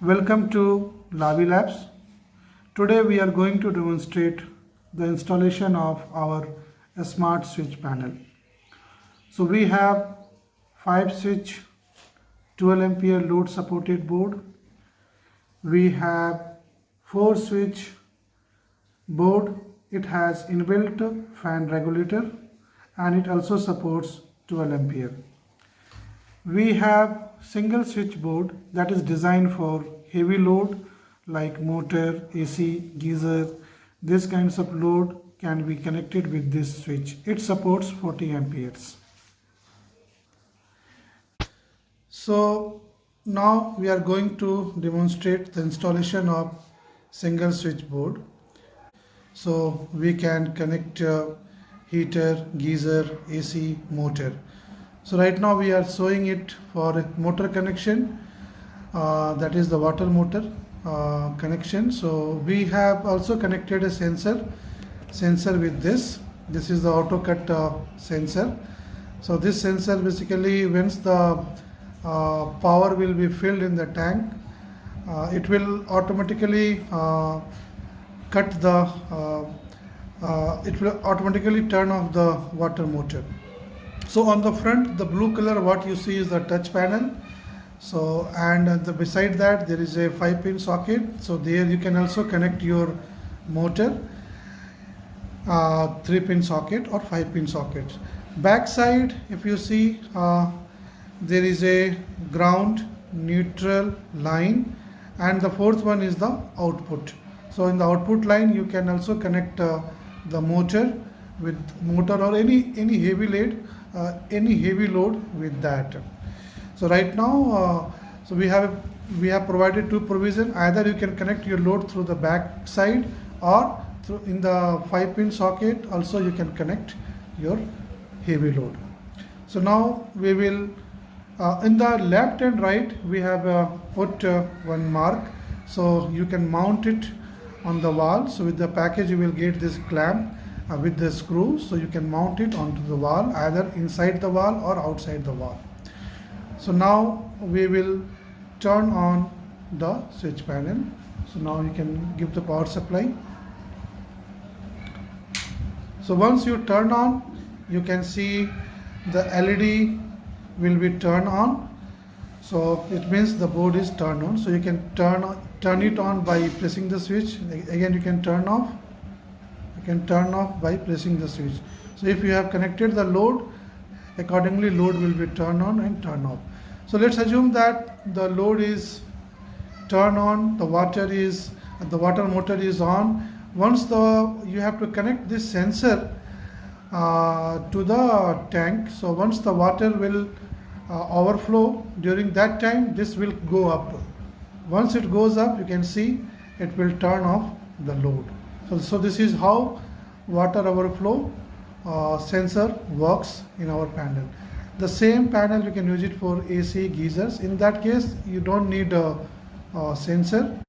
Welcome to Lavi Labs. Today we are going to demonstrate the installation of our smart switch panel. So we have 5 switch 12 ampere load supported board. We have 4 switch board. It has inbuilt fan regulator and it also supports 12 ampere. We have single switch board that is designed for heavy load like motor, AC, geyser. These kinds of load can be connected with this switch. It supports 40 amperes. So now we are going to demonstrate the installation of single switch board. So we can connect heater, geyser, AC, motor. So right now we are showing it for a motor connection, that is the water motor connection. So we have also connected a sensor with this. This is the auto cut sensor. So this sensor basically, once the power will be filled in the tank, it will automatically cut the it will automatically turn off the water motor. So on the front, the blue color what you see is the touch panel. So and beside that there is a 5-pin socket. So there you can also connect your motor, 3-pin socket or 5-pin socket. Back side, if you see, there is a ground, neutral line, and the fourth one is the output. So in the output line you can also connect the motor with motor or any heavy load with that. So right now, so we have provided two provision. Either you can connect your load through the back side or through in the 5-pin socket. Also you can connect your heavy load. So now we will in the left and right we have put one mark. So you can mount it on the wall. So with the package you will get this clamp with the screw, so you can mount it onto the wall, either inside the wall or outside the wall. So now we will turn on the switch panel. So now you can give the power supply. So once you turn on, you can see the LED will be turned on. So it means the board is turned on. So you can turn it on by pressing the switch. Again you can turn off. Can turn off by pressing the switch. So if you have connected the load, accordingly load will be turned on and turned off. So let's assume that the load is turned on, the water motor is on. Once you have to connect this sensor to the tank. So once the water will overflow, during that time this will go up. Once it goes up, you can see it will turn off the load. So this is how water overflow sensor works in our panel. The same panel you can use it for AC, geysers. In that case you don't need a sensor.